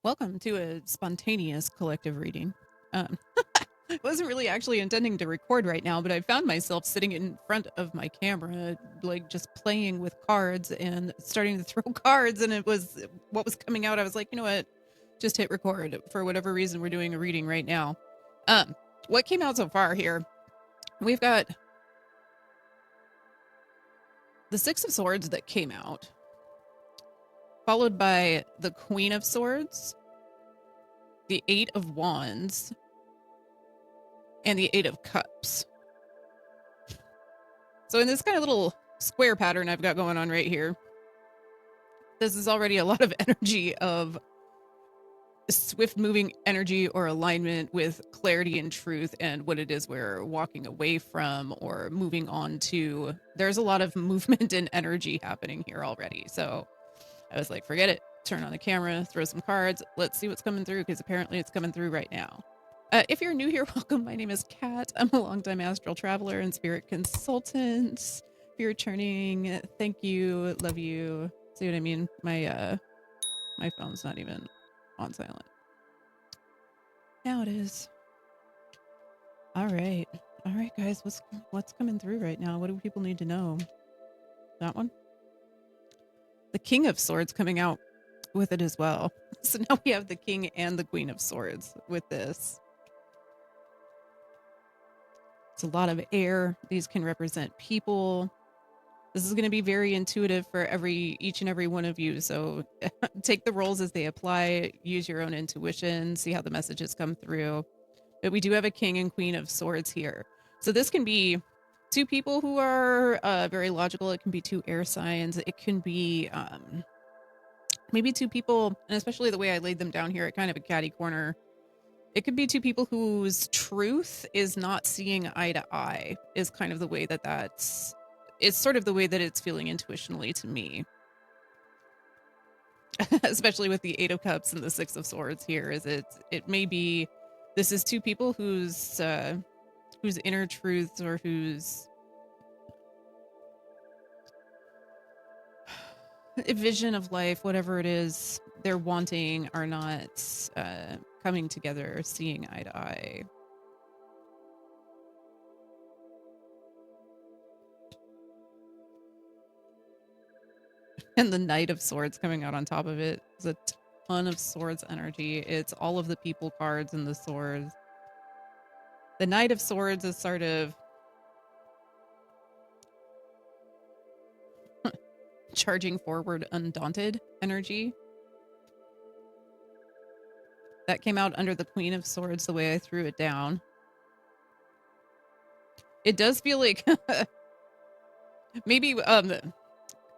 Welcome to a spontaneous collective reading. I wasn't really actually intending to record right now, but I found myself sitting in front of my camera, like just playing with cards and starting to throw cards. And it was what was coming out. I was like, you know what? Just hit record. For whatever reason, we're doing a reading right now. What came out so far here? We've got the Six of Swords that came out, followed by the Queen of Swords, the Eight of Wands, and the Eight of Cups. So in this kind of little square pattern I've got going on right here, this is already a lot of energy of swift moving energy or alignment with clarity and truth and what it is we're walking away from or moving on to. There's a lot of movement and energy happening here already. So I was like, forget it. Turn on the camera, throw some cards. Let's see what's coming through because apparently it's coming through right now. If you're new here, welcome. My name is Kat. I'm a longtime astral traveler and spirit consultant. If you're returning, thank you, love you. See what I mean? My phone's not even on silent. Now it is. All right, guys. What's coming through right now? What do people need to know? That one. The King of Swords coming out with it as well. So now we have the King and the Queen of Swords with this. It's a lot of air. These can represent people. This is going to be very intuitive for each and every one of you. So take the roles as they apply, use your own intuition, see how the messages come through. But we do have a King and Queen of Swords here. So this can be two people who are very logical. It can be two air signs. It can be maybe two people, and especially the way I laid them down here at kind of a catty corner. It could be two people whose truth is not seeing eye to eye, is kind of the way it's sort of the way that it's feeling intuitionally to me. Especially with the Eight of Cups and the Six of Swords here, it may be this is two people whose inner truths or whose vision of life, whatever it is they're wanting, are not coming together, seeing eye to eye. And the Knight of Swords coming out on top of it is a ton of swords energy. It's all of the people cards and the swords. The Knight of Swords is sort of charging forward, undaunted energy. That came out under the Queen of Swords the way I threw it down. It does feel like maybe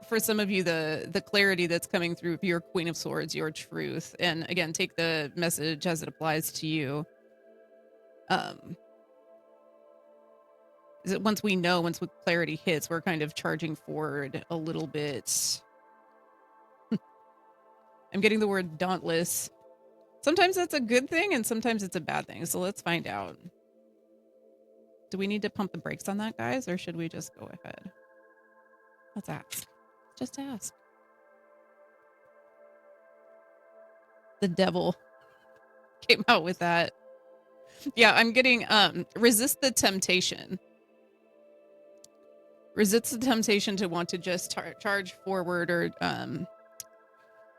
for some of you the clarity that's coming through your Queen of Swords, your truth, and again, take the message as it applies to you. Is that once clarity hits, we're kind of charging forward a little bit. I'm getting the word dauntless. Sometimes that's a good thing and sometimes it's a bad thing. So let's find out. Do we need to pump the brakes on that, guys, or should we just go ahead? Let's ask. Just ask. The Devil came out with that. Yeah, I'm getting resist the temptation. Resist the temptation to want to just charge forward or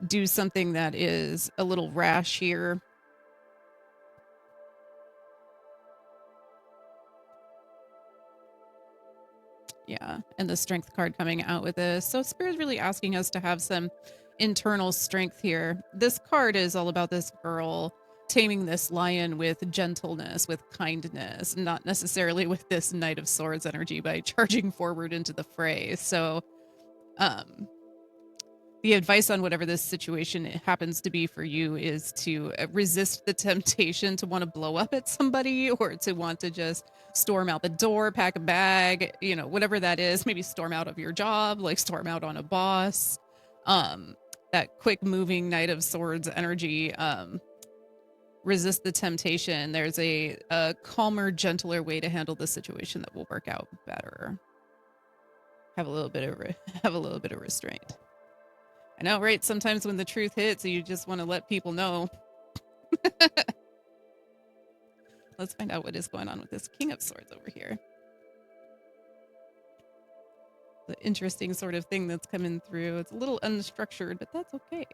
do something that is a little rash here. Yeah, and the Strength card coming out with this. So Spirit's really asking us to have some internal strength here. This card is all about this girl taming this lion with gentleness, with kindness, not necessarily with this Knight of Swords energy by charging forward into the fray. So the advice on whatever this situation happens to be for you is to resist the temptation to want to blow up at somebody or to want to just storm out the door, pack a bag, whatever that is. Maybe storm out of your job, like storm out on a boss. That quick moving Knight of Swords energy. Resist the temptation. There's a calmer, gentler way to handle the situation that will work out better. Have a little bit of restraint. I know, right? Sometimes when the truth hits, you just want to let people know. Let's find out what is going on with this King of Swords over here. The interesting sort of thing that's coming through. It's a little unstructured, but that's okay.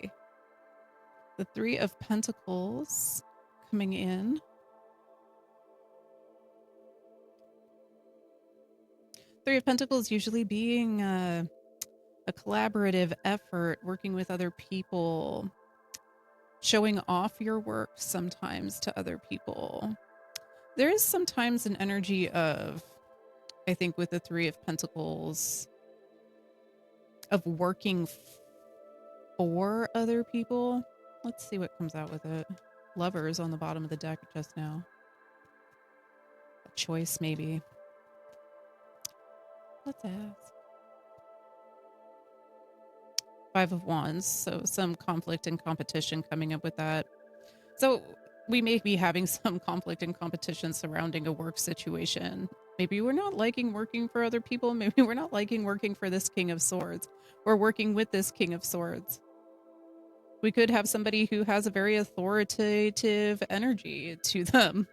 The Three of Pentacles coming in. Three of Pentacles usually being a collaborative effort, working with other people, showing off your work sometimes to other people. There is sometimes an energy of, I think with the Three of Pentacles, of working for other people. Let's see what comes out with it. Lovers on the bottom of the deck just now. A choice, maybe. Let's ask. Five of Wands, so some conflict and competition coming up with that. So we may be having some conflict and competition surrounding a work situation. Maybe we're not liking working for other people. Maybe we're not liking working for this King of Swords. Or working with this King of Swords. We could have somebody who has a very authoritative energy to them.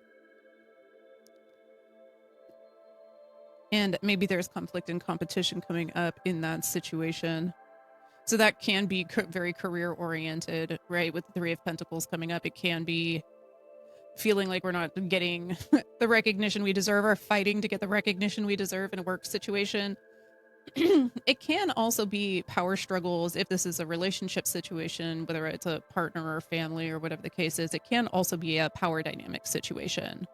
And maybe there's conflict and competition coming up in that situation. So that can be very career oriented, right? With the Three of Pentacles coming up, it can be feeling like we're not getting the recognition we deserve or fighting to get the recognition we deserve in a work situation. It can also be power struggles if this is a relationship situation, whether it's a partner or family or whatever the case is. It can also be a power dynamic situation.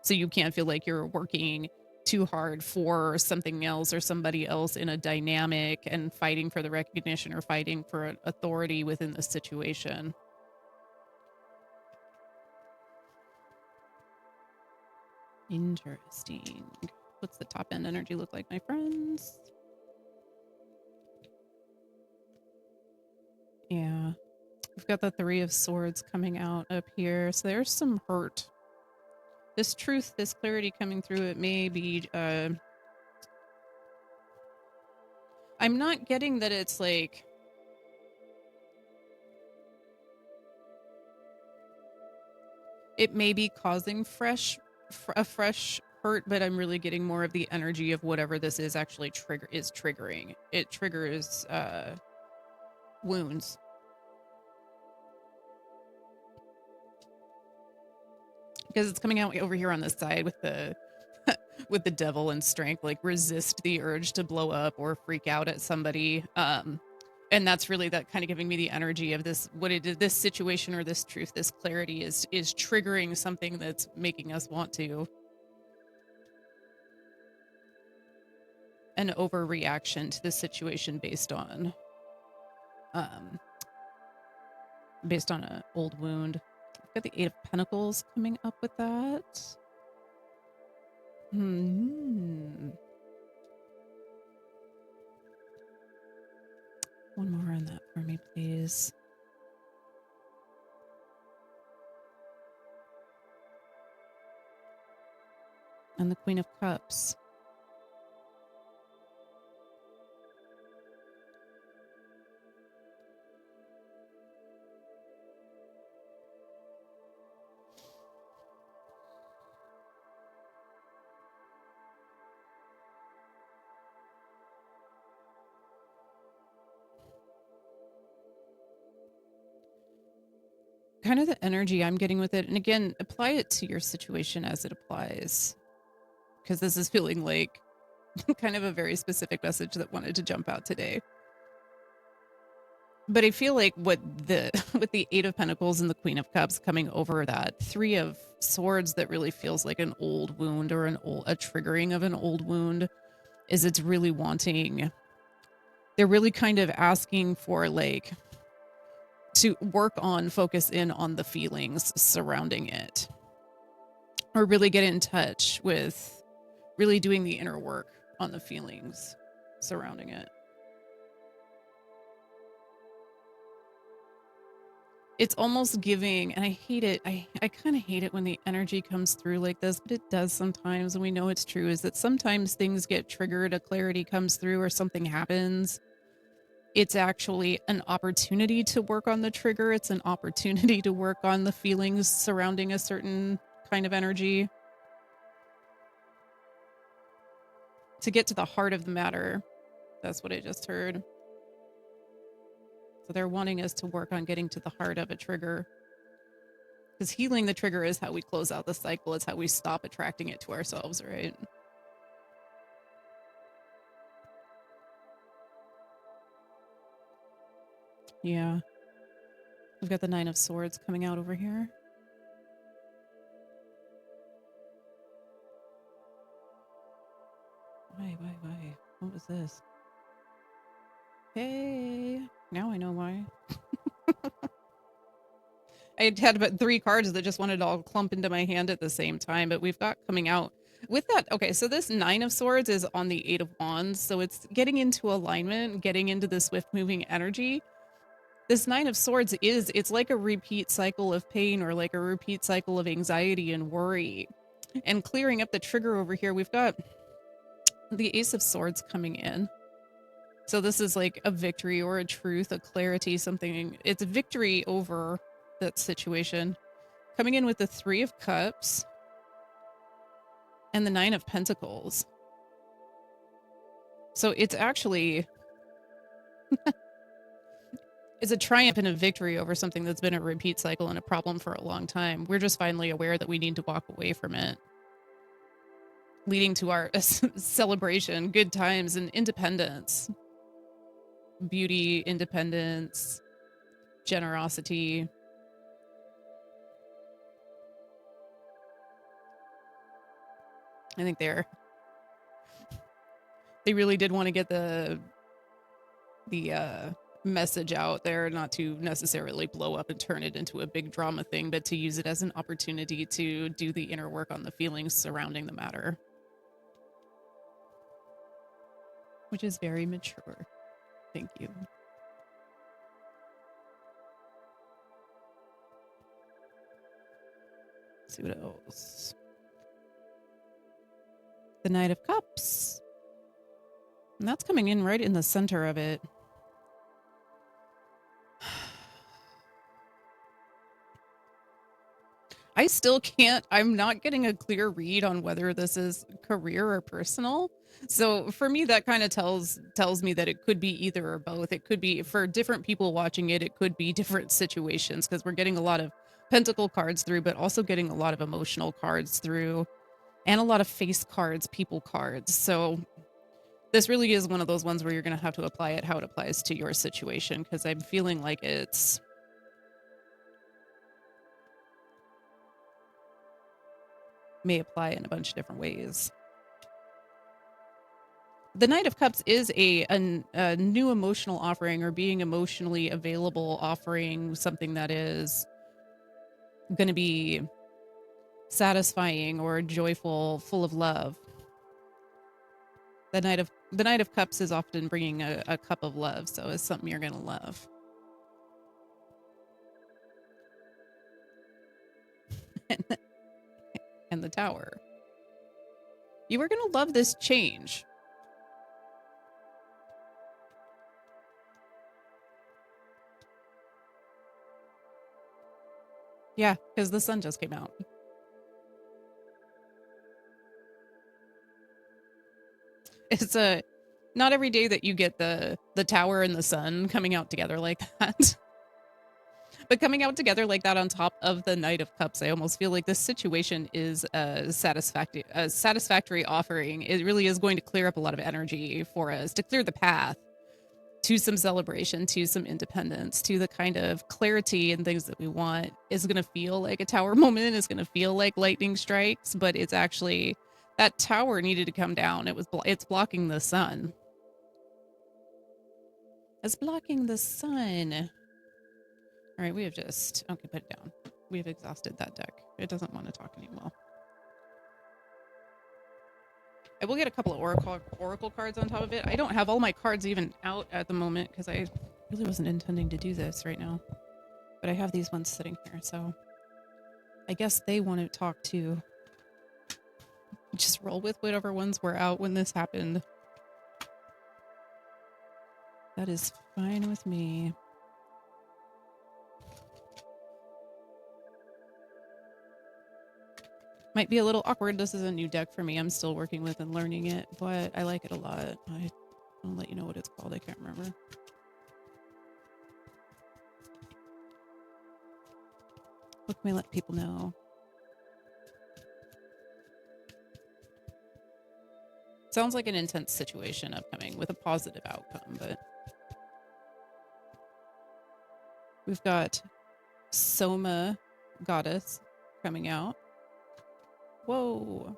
So you can feel like you're working too hard for something else or somebody else in a dynamic and fighting for the recognition or fighting for an authority within the situation. Interesting. What's the top end energy look like, my friends? Yeah. We've got the Three of Swords coming out up here. So there's some hurt. This truth, this clarity coming through, it may be... I'm not getting that it's like... It may be causing a fresh hurt, but I'm really getting more of the energy of whatever this is actually triggering. It triggers wounds. Because it's coming out over here on this side with the with the devil and strength, like resist the urge to blow up or freak out at somebody. And that's really that kind of giving me the energy of this, this situation or this truth, this clarity is triggering something that's making us want to. An overreaction to the situation based on an old wound. Got the Eight of Pentacles coming up with that. One more on that for me, please. And the Queen of Cups. Kind of the energy I'm getting with it. And again, apply it to your situation as it applies. Because this is feeling like kind of a very specific message that wanted to jump out today. But I feel like with the Eight of Pentacles and the Queen of Cups coming over that Three of Swords that really feels like an old wound or a triggering of an old wound is it's really wanting, they're really kind of asking for like to focus in on the feelings surrounding it, or really get in touch with really doing the inner work on the feelings surrounding it. It's almost giving, and I hate it. I kind of hate it when the energy comes through like this, but it does sometimes, and we know it's true, is that sometimes things get triggered, a clarity comes through or something happens. it's actually an opportunity to work on the trigger. It's an opportunity to work on the feelings surrounding a certain kind of energy. To get to the heart of the matter. That's what I just heard. So they're wanting us to work on getting to the heart of a trigger. Because healing the trigger is how we close out the cycle. It's how we stop attracting it to ourselves, right? Yeah. We've got the Nine of Swords coming out over here. Why? What was this? Hey, now I know why. I had about 3 cards that just wanted to all clump into my hand at the same time, but we've got coming out with that. Okay, so this Nine of Swords is on the Eight of Wands, so it's getting into alignment, getting into the swift moving energy. This Nine of Swords it's like a repeat cycle of pain or like a repeat cycle of anxiety and worry. And clearing up the trigger over here, we've got the Ace of Swords coming in. So this is like a victory or a truth, a clarity, something. It's a victory over that situation. Coming in with the Three of Cups and the Nine of Pentacles. So it's actually it's a triumph and a victory over something that's been a repeat cycle and a problem for a long time. We're just finally aware that we need to walk away from it, leading to our celebration, good times, and independence. Beauty, independence, generosity. I think they really did want to get the message out there, not to necessarily blow up and turn it into a big drama thing, but to use it as an opportunity to do the inner work on the feelings surrounding the matter, which is very mature. Thank you. Let's see what else. The Knight of Cups. And that's coming in right in the center of it. I still can't, I'm not getting a clear read on whether this is career or personal. So for me, that kind of tells me that it could be either or both. It could be, for different people watching it, it could be different situations, because we're getting a lot of pentacle cards through, but also getting a lot of emotional cards through, and a lot of face cards, people cards. So this really is one of those ones where you're going to have to apply it how it applies to your situation, because I'm feeling like it's may apply in a bunch of different ways. The Knight of Cups is a new emotional offering, or being emotionally available, offering something that is going to be satisfying or joyful, full of love. The Knight of Cups is often bringing a cup of love, so it's something you're going to love. And the Tower. You are going to love this change. Yeah, because the sun just came out. It's not every day that you get the Tower and the sun coming out together like that. But coming out together like that on top of the Knight of Cups, I almost feel like this situation is a satisfactory offering. It really is going to clear up a lot of energy for us, to clear the path to some celebration, to some independence, to the kind of clarity and things that we want. Is going to feel like a Tower moment. It's going to feel like lightning strikes, but it's actually, that Tower needed to come down. It's blocking the sun. It's blocking the sun. All right, we have just, okay, put it down. We've exhausted that deck. It doesn't want to talk anymore. I will get a couple of oracle cards on top of it. I don't have all my cards even out at the moment because I really wasn't intending to do this right now. But I have these ones sitting here, so I guess they want to talk too. Just roll with whatever ones were out when this happened. That is fine with me. Might be a little awkward. This is a new deck for me. I'm still working with and learning it, but I like it a lot. I'll let you know what it's called. I can't remember. What can we let people know? Sounds like an intense situation upcoming with a positive outcome, but we've got Soma Goddess coming out. Whoa.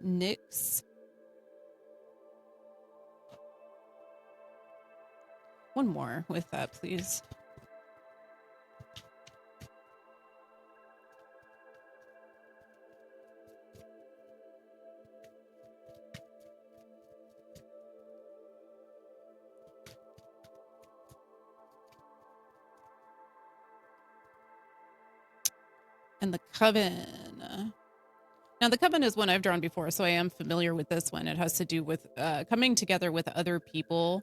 Nyx. One more with that, please. And the Coven. Now, the Coven is one I've drawn before, so I am familiar with this one. It has to do with coming together with other people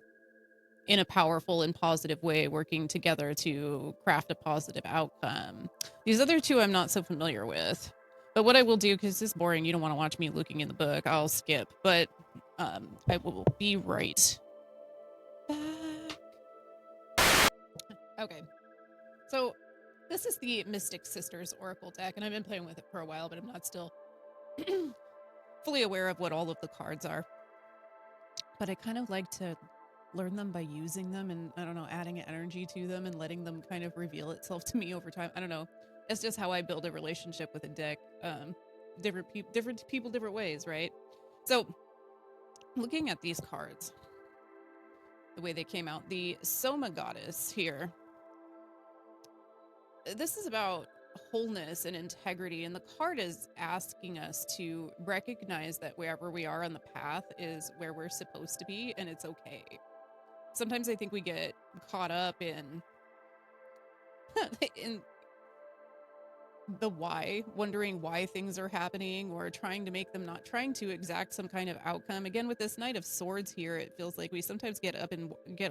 in a powerful and positive way, working together to craft a positive outcome. These other two I'm not so familiar with. But what I will do, because this is boring, you don't want to watch me looking in the book, I'll skip. But I will be right back. Okay. So this is the Mystic Sisters Oracle deck, and I've been playing with it for a while, but I'm not still fully aware of what all of the cards are. But I kind of like to learn them by using them and, I don't know, adding energy to them and letting them kind of reveal itself to me over time. I don't know. It's just how I build a relationship with a deck. Different people, different ways, right? So looking at these cards, the way they came out, the Soma Goddess here, this is about wholeness and integrity, and the card is asking us to recognize that wherever we are on the path is where we're supposed to be, and it's okay. Sometimes I think we get caught up in in the why, wondering why things are happening, or trying to make them, not trying to exact some kind of outcome. Again, with this Knight of Swords here, it feels like we sometimes get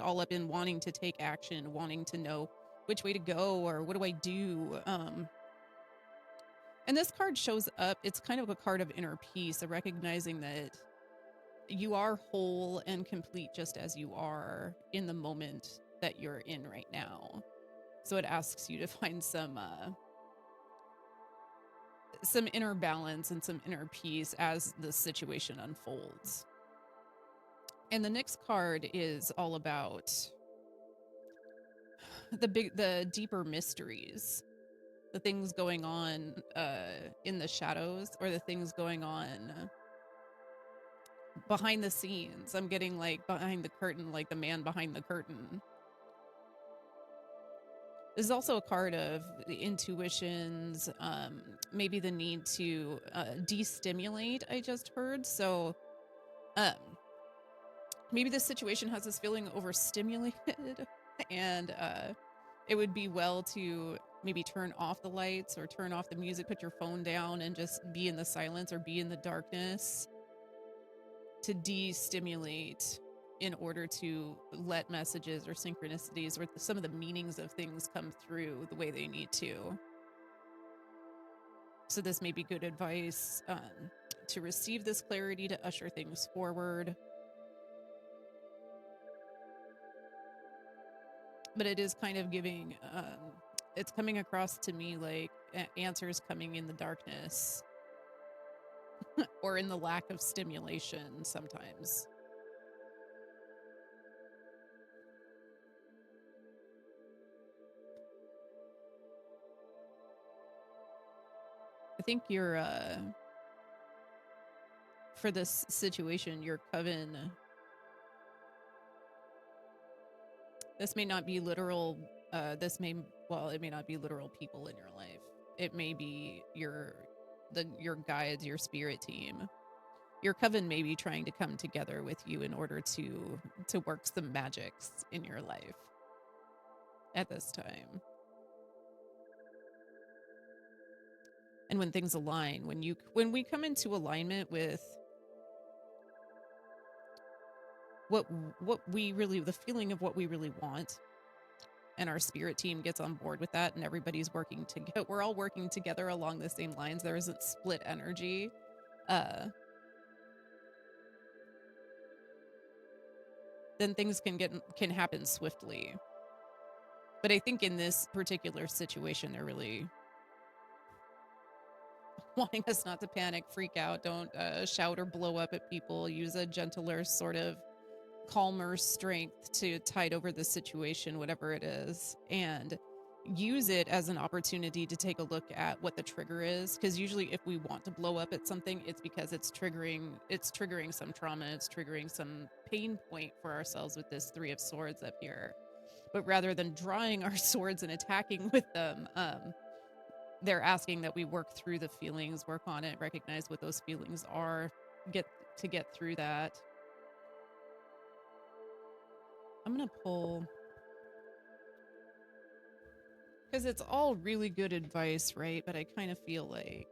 all up in wanting to take action, wanting to know which way to go, or what do I do. And this card shows up, it's kind of a card of inner peace, of recognizing that you are whole and complete just as you are in the moment that you're in right now. So it asks you to find some inner balance and some inner peace as the situation unfolds. And the next card is all about the deeper mysteries, the things going on in the shadows, or the things going on behind the scenes. I'm getting like behind the curtain, like the man behind the curtain. This is also a card of the intuitions, maybe the need to de-stimulate, I just heard. So maybe this situation has us feeling overstimulated, and it would be well to maybe turn off the lights or turn off the music, put your phone down, and just be in the silence or be in the darkness to de-stimulate, in order to let messages or synchronicities or some of the meanings of things come through the way they need to. So this may be good advice to receive this clarity, to usher things forward. But it is kind of giving, it's coming across to me like answers coming in the darkness or in the lack of stimulation sometimes. I think you're, for this situation, your coven, this may not be literal, it may not be literal people in your life. It may be your guides, your spirit team. Your coven may be trying to come together with you in order to work some magics in your life at this time. And when things align, when we come into alignment with what we really, the feeling of what we really want, and our spirit team gets on board with that, and everybody's working together, we're all working together along the same lines, there isn't split energy, then things can happen swiftly. But I think in this particular situation, they're really wanting us not to panic, freak out, don't shout or blow up at people, use a gentler sort of calmer strength to tide over the situation, whatever it is, and use it as an opportunity to take a look at what the trigger is. Because usually if we want to blow up at something, it's because it's triggering some trauma, it's triggering some pain point for ourselves with this Three of Swords up here. But rather than drawing our swords and attacking with them, they're asking that we work through the feelings, work on it, recognize what those feelings are, get through that. I'm gonna pull, because it's all really good advice, right? But I kind of feel like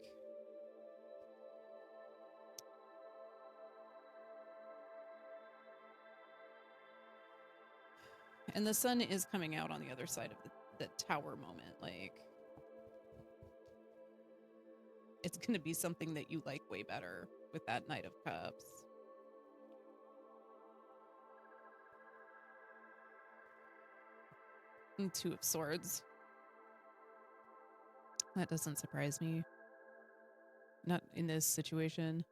and the sun is coming out on the other side of the tower moment. Like, it's going to be something that you like way better with that Knight of Cups. And Two of Swords. That doesn't surprise me. Not in this situation.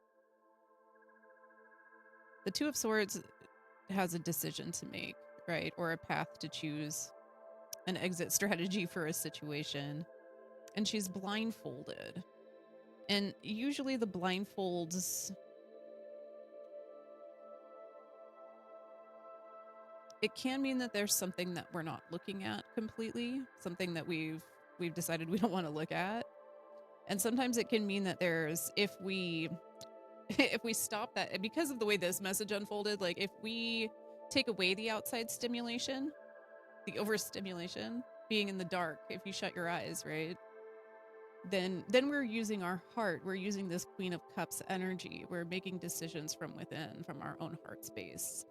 The Two of Swords has a decision to make, right? Or a path to choose, an exit strategy for a situation. And she's blindfolded. And usually the blindfolds, it can mean that there's something that we're not looking at completely, something that we've decided we don't want to look at. And sometimes it can mean that there's, if we stop that, because of the way this message unfolded, like if we take away the outside stimulation, the overstimulation, being in the dark, if you shut your eyes, right? Then we're using our heart. We're using this Queen of Cups energy. We're making decisions from within, from our own heart space,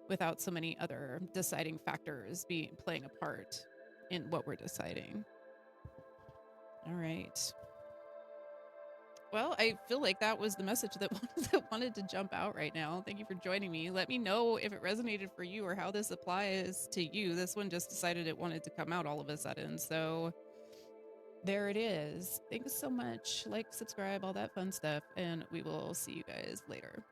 without so many other deciding factors playing a part in what we're deciding. All right. Well, I feel like that was the message that wanted to jump out right now. Thank you for joining me. Let me know if it resonated for you or how this applies to you. This one just decided it wanted to come out all of a sudden. So there it is. Thanks so much. Like, subscribe, all that fun stuff. And we will see you guys later.